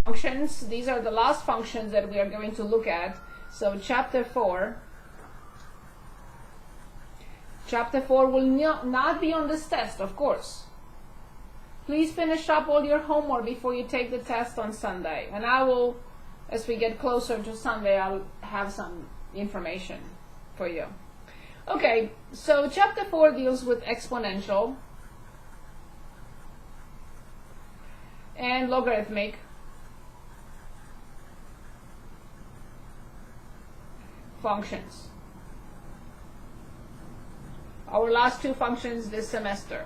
Functions, these are the last functions that we are going to look at. So chapter 4 will not be on this test, of course. Please finish up all your homework before you take the test on Sunday. And I will, as we get closer to Sunday, I'll have some information for you. Okay, so chapter 4 deals with exponential and logarithmic functions. Our last two functions this semester.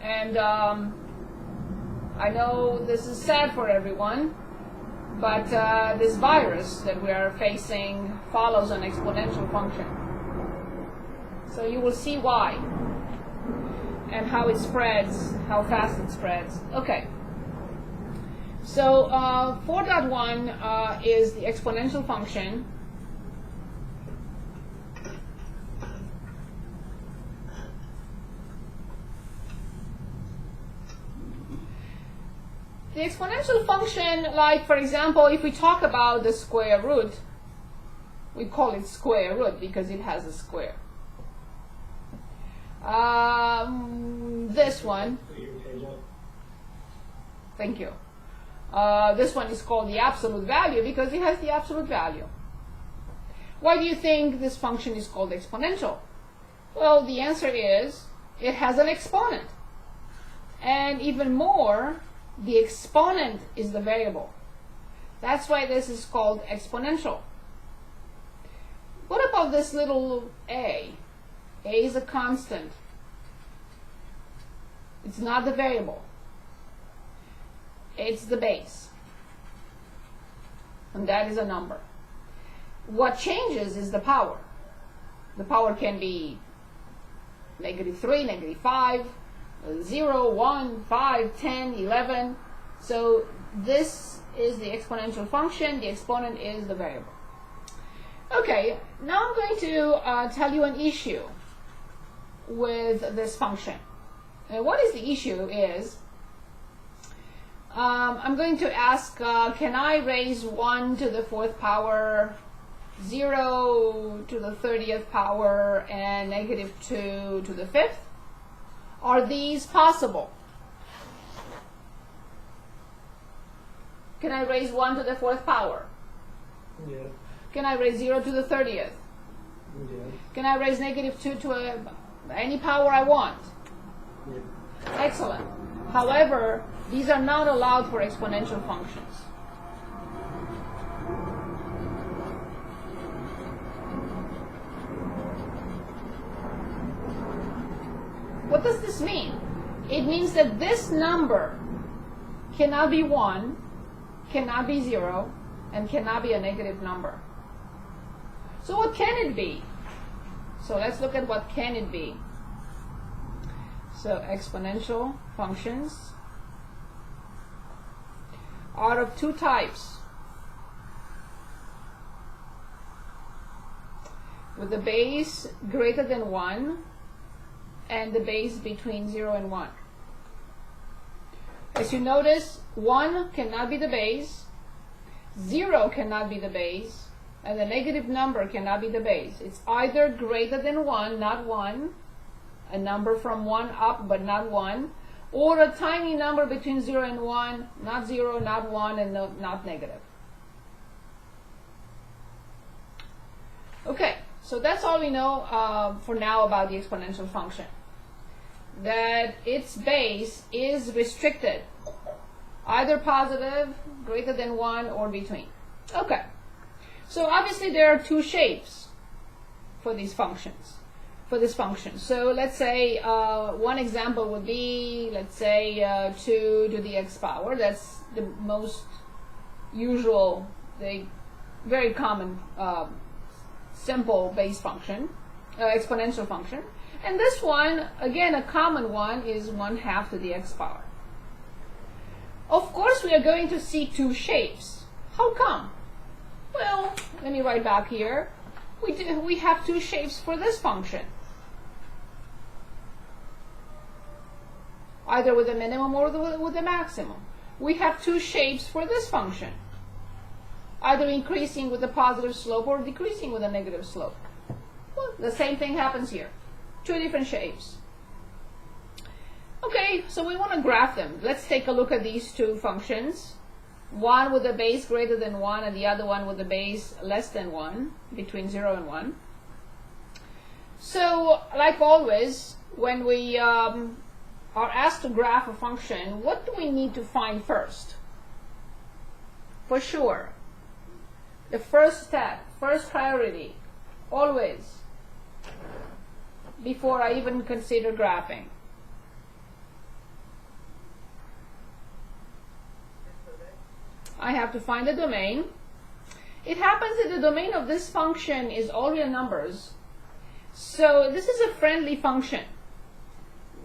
And I know this is sad for everyone, but this virus that we are facing follows an exponential function. So you will see why and how it spreads, how fast it spreads. Okay. So 4.1 is the exponential function. The exponential function, like for example, if we talk about the square root, we call it square root because it has a square. This one, thank you. This one is called the absolute value because it has the absolute value. Why do you think this function is called exponential? Well, the answer is it has an exponent. And even more, the exponent is the variable. That's why this is called exponential. What about this little a? A is a constant. It's not the variable. It's the base. And that is a number. What changes is the power. The power can be -3, -5, 0, 1, 5, 10, 11. So this is the exponential function. The exponent is the variable. Okay, now I'm going to tell you an issue with this function. And what is the issue is, I'm going to ask, can I raise 1 to the 4th power, 0 to the 30th power, and -2 to the 5th? Are these possible? Can I raise 1 to the 4th power? Yeah. Can I raise 0 to the 30th? Yeah. Can I raise -2 to any power I want? Yeah. Excellent. However, these are not allowed for exponential functions. What does this mean? It means that this number cannot be 1, cannot be 0, and cannot be a negative number. So what can it be? So let's look at what can it be. So exponential functions are of two types, with the base greater than 1 and the base between 0 and 1. As you notice, 1 cannot be the base, 0 cannot be the base, and the negative number cannot be the base. It's either greater than 1, not 1, a number from 1 up but not 1, or a tiny number between 0 and 1, not 0, not 1, and not negative. Okay, so that's all we know for now about the exponential function. That its base is restricted, either positive, greater than 1, or between. Okay, so obviously there are two shapes for these functions, for this function. So let's say one example would be, let's say 2 to the x power. That's the most usual, the very common simple base function, exponential function. And this one, again, a common one, is 1/2 to the x power. Of course, we are going to see two shapes. How come? Well, let me write back here. We have two shapes for this function, either with a minimum or with a maximum. we have two shapes for this function, either increasing with a positive slope or decreasing with a negative slope. Well, the same thing happens here. Two different shapes. Okay, so we want to graph them. Let's take a look at these two functions. One with a base greater than 1 and the other one with a base less than 1, between 0 and 1. So, like always, when we are asked to graph a function, what do we need to find first? For sure, the first step, first priority, always, before I even consider graphing. I have to find the domain. It happens that the domain of this function is all real numbers. So this is a friendly function.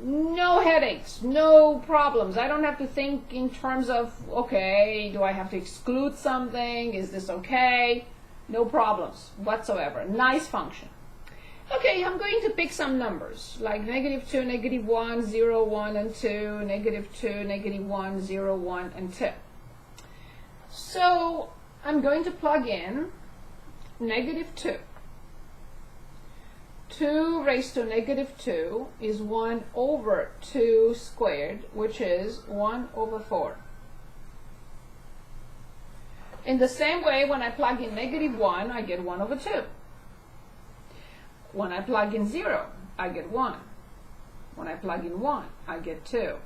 No headaches, no problems. I don't have to think in terms of, okay, do I have to exclude something? Is this okay? No problems whatsoever. Nice function. Okay, I'm going to pick some numbers, like -2, -1, 0, 1, and 2, -2, -1, 0, 1, and 2. So I'm going to plug in -2. 2 raised to -2 is 1 over 2 squared, which is 1 over 4. In the same way, when I plug in -1, I get 1 over 2. When I plug in 0, I get 1. When I plug in 1, I get 2.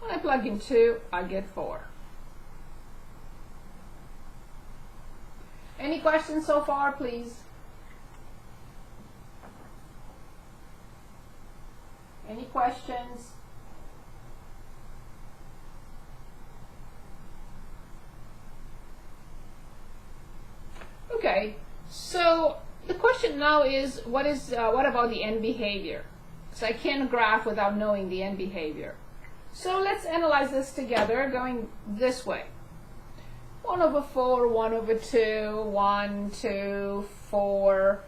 When I plug in 2, I get 4. Any questions so far, please? Any questions? Okay, so the question now is, what about the end behavior? So I can't graph without knowing the end behavior. So let's analyze this together, going this way. 1 over 4, 1 over 2, 1, 2, 4,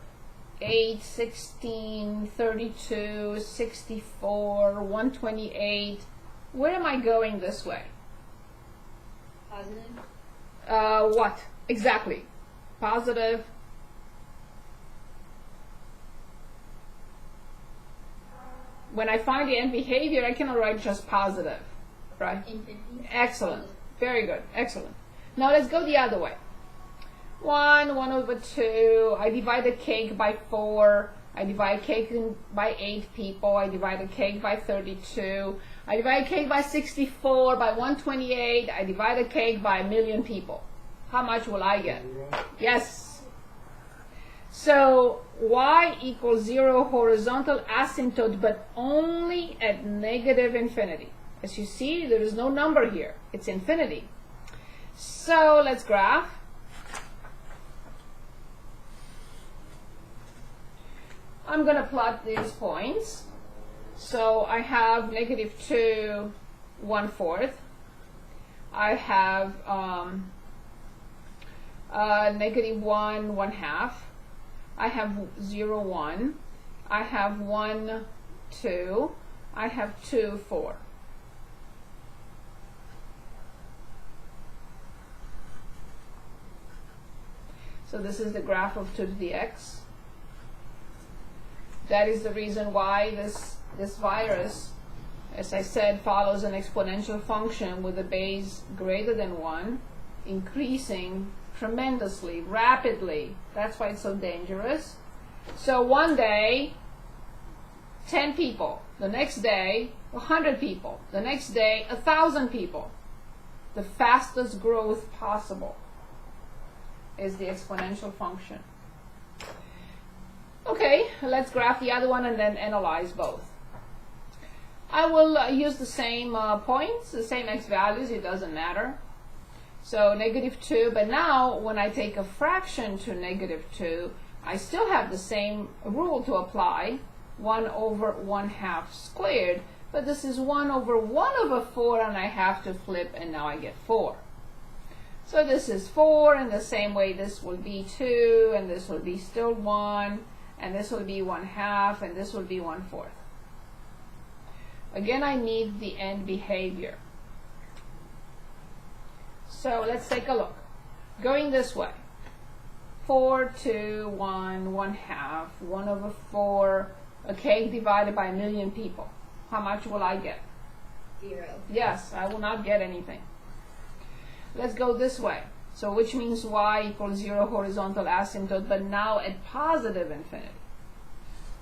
8, 16, 32, 64, 128. Where am I going this way? Positive. What? Exactly. Positive. When I find the end behavior, I cannot write just positive, right? Infinity. Excellent. Very good. Excellent. Now let's go the other way. 1, 1 over 2. I divide the cake by 4. I divide cake by 8 people. I divide a cake by 32. I divide a cake by 64, by 128. I divide a cake by 1,000,000 people. How much will I get? Yes. So y equals 0 horizontal asymptote, but only at negative infinity. As you see, there is no number here. It's infinity. So let's graph. I'm going to plot these points. So I have -2, 1/4. I have -1, 1/2. I have 0, 1. I have 1, 2. I have 2, 4. So this is the graph of 2 to the x. That is the reason why this virus, as I said, follows an exponential function with a base greater than 1, increasing tremendously, rapidly. That's why it's so dangerous. So one day, 10 people. The next day, 100 people. The next day, 1,000 people. The fastest growth possible is the exponential function. Okay, let's graph the other one and then analyze both. I will use the same points, the same x values, it doesn't matter. So -2, but now when I take a fraction to -2, I still have the same rule to apply, 1 over 1/2 squared, but this is 1 over 1 over 4, and I have to flip, and now I get 4. So this is 4, and the same way this will be 2, and this will be still 1, and this will be 1/2, and this will be 1/4. Again, I need the end behavior. So let's take a look. Going this way. 4, 2, 1, 1/2, 1/4, okay, divided by 1,000,000 people. How much will I get? 0. Yes, I will not get anything. Let's go this way. So which means y equals 0 horizontal asymptote, but now at positive infinity.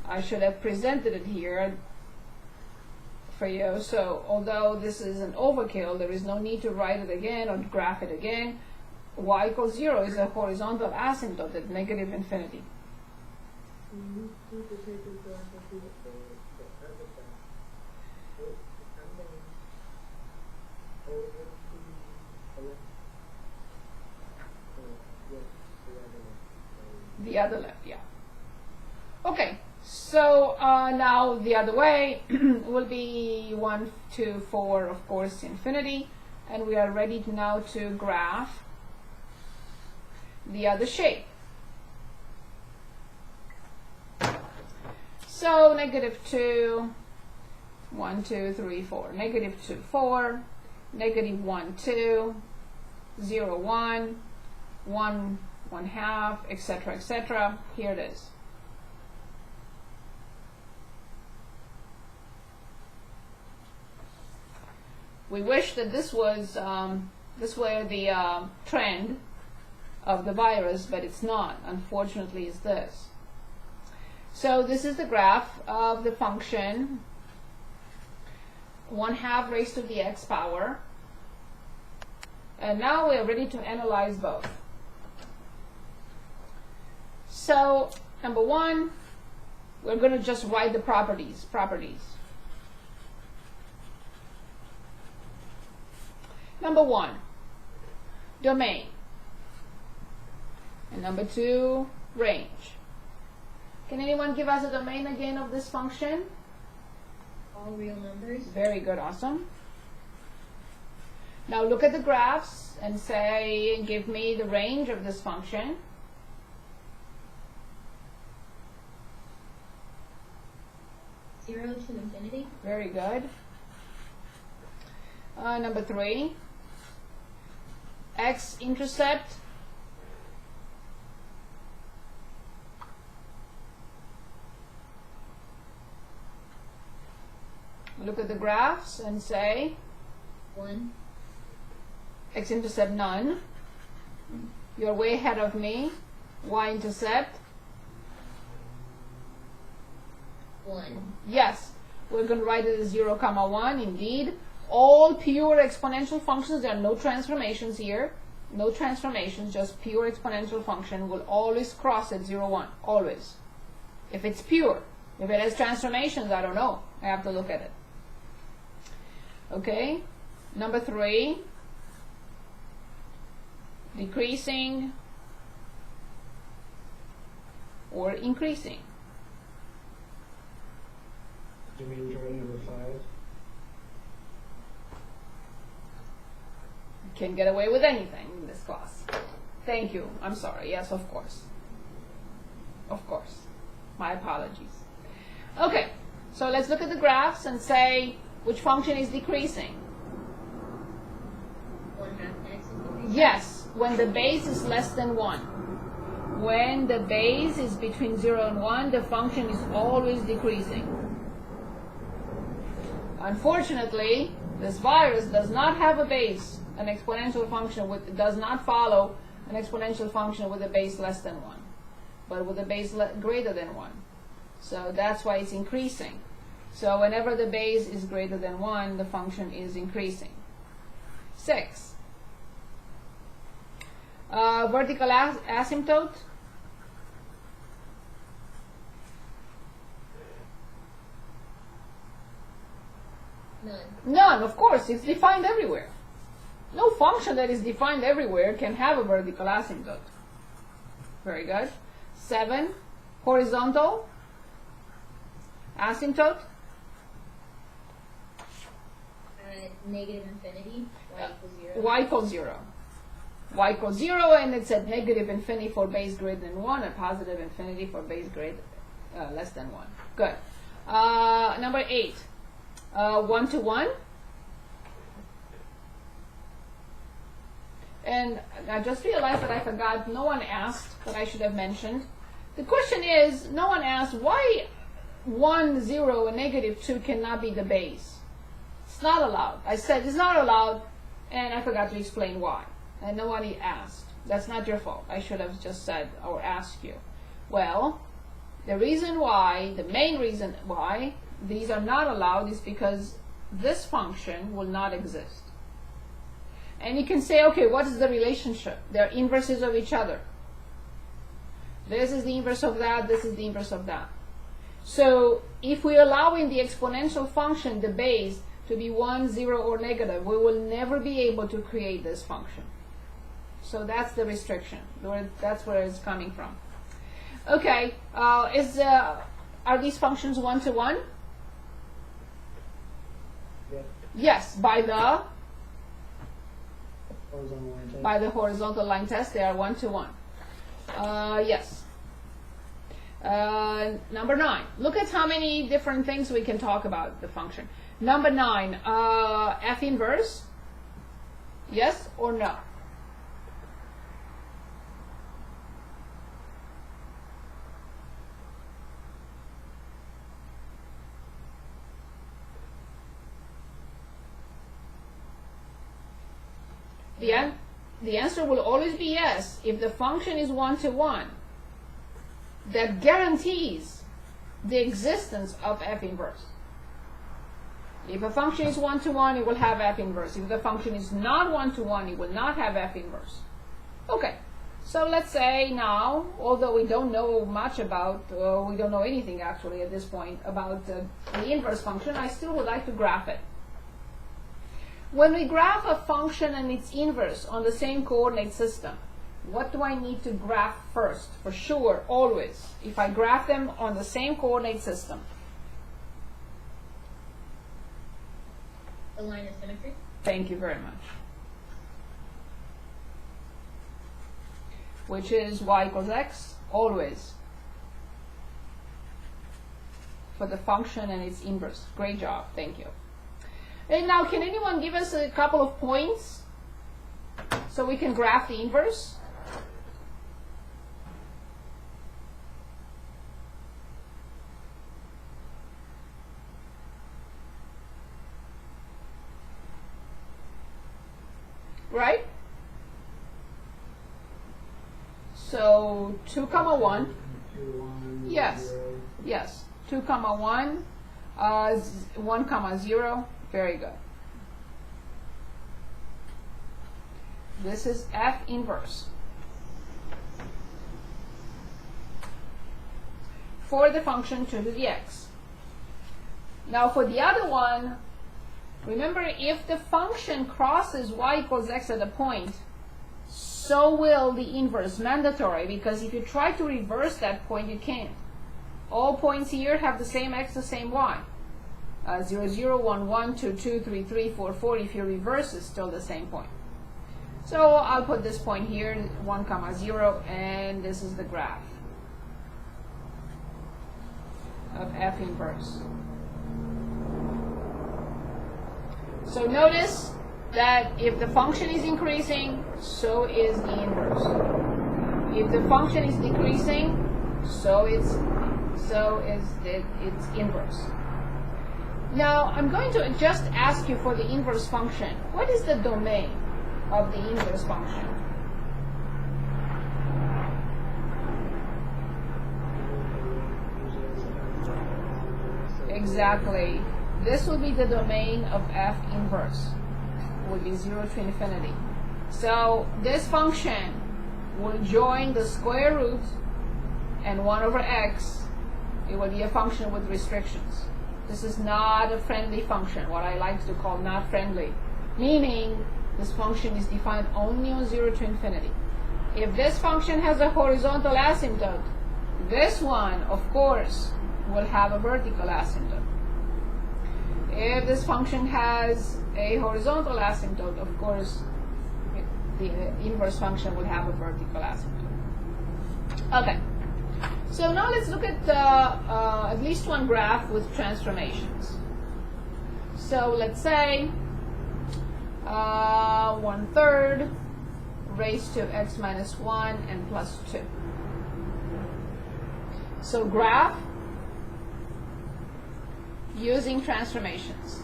I should have presented it here for you. So although this is an overkill, there is no need to write it again or graph it again. Y equals 0 is a horizontal asymptote at negative infinity. The other left, yeah. Okay, so now the other way will be 1, 2, 4, of course, infinity, and we are ready to now to graph the other shape. So -2, 1, 2, 3, 4, -2, 4, -1, 2, 0, 1, 1, 1/2, etc., etc. Here it is. We wish that this was the trend of the virus, but it's not. Unfortunately, it's this. So this is the graph of the function 1/2 raised to the x power. And now we are ready to analyze both. So, number one, we're going to just write the properties. Number one, domain. And number two, range. Can anyone give us a domain again of this function? All real numbers. Very good, awesome. Now look at the graphs and say, give me the range of this function. 0 to infinity. Very good. Number three, x-intercept. Look at the graphs and say 1. x-intercept none. You're way ahead of me. Y-intercept. 1. Yes, we're going to write it as 0, 1, indeed. All pure exponential functions, there are no transformations here. No transformations, just pure exponential function will always cross at 0, 1, always. If it's pure. If it has transformations, I don't know. I have to look at it. Okay, number three, decreasing or increasing. Do we enjoy number 5? Can get away with anything in this class. Thank you. I'm sorry. Yes, of course. Of course. My apologies. Okay, so let's look at the graphs and say which function is decreasing. 1/2 x is Yes, when the base is less than 1. When the base is between 0 and 1, the function is always decreasing. Unfortunately, this virus does not have a base, an exponential function does not follow an exponential function with a base less than 1, but with a base greater than 1. So that's why it's increasing. So whenever the base is greater than 1, the function is increasing. 6. Vertical asymptote. None. None, of course, it's defined everywhere. No function that is defined everywhere can have a vertical asymptote. Very good. 7. Horizontal asymptote. Negative infinity. Y equals 0. Y equals 0. Y equals 0, and it's at negative infinity for base greater than 1, and positive infinity for base less than 1. Good. Number 8. 1 to 1. And I just realized that I forgot, no one asked, that I should have mentioned. The question is, no one asked why 1, 0, and -2 cannot be the base. It's not allowed. I said it's not allowed, and I forgot to explain why. And nobody asked. That's not your fault. I should have just said or asked you. Well, the reason why, the main reason why these are not allowed is because this function will not exist. And you can say, okay, what is the relationship? They're inverses of each other. This is the inverse of that, this is the inverse of that. So if we allow in the exponential function the base to be 1, 0, or negative, we will never be able to create this function. So that's the restriction. That's where it's coming from. Okay, are these functions one-to-one? Yeah. Yes, by the Horizontal line test. by the horizontal line test, they are one-to-one. Yes. Number 9. Look at how many different things we can talk about the function. Number 9, F inverse. Yes or no? The answer will always be yes if the function is one-to-one. That guarantees the existence of F inverse. If a function is one-to-one, it will have F inverse. If the function is not one-to-one, it will not have F inverse. Okay, so let's say now, although we don't know much about, we don't know anything actually at this point about the inverse function, I still would like to graph it. When we graph a function and its inverse on the same coordinate system, what do I need to graph first? For sure, always, if I graph them on the same coordinate system. The line of symmetry. Thank you very much. Which is y equals x, always. For the function and its inverse. Great job, thank you. And now, can anyone give us a couple of points so we can graph the inverse? Right? So 2, 1. 2, 1, Yes. 0. Yes. 2, 1, 1, 0. Very good. This is F inverse. For the function 2 to the x. Now for the other one, remember, if the function crosses y equals x at a point, so will the inverse, mandatory, because if you try to reverse that point, you can't. All points here have the same x, the same y. 0, 0, 1, 1, 2, 2, 3, 3, 4, 4. If you reverse, it's still the same point. So I'll put this point here, 1, 0, and this is the graph of F inverse. So notice that if the function is increasing, so is the inverse. If the function is decreasing, so is its inverse. Now I'm going to just ask you for the inverse function. What is the domain of the inverse function? Exactly. This will be the domain of F inverse. It will be 0 to infinity. So this function will join the square root and 1 over x. It will be a function with restrictions. This is not a friendly function, what I like to call not friendly, meaning this function is defined only on 0 to infinity. If this function has a horizontal asymptote, this one, of course, will have a vertical asymptote. If this function has a horizontal asymptote, of course, the inverse function will have a vertical asymptote. Okay. So now let's look at at least one graph with transformations. So let's say 1/3 raised to x minus 1 and plus 2. So graph using transformations.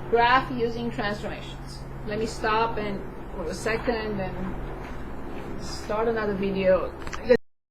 Graph using transformations. Let me stop and for a second and start another video. Because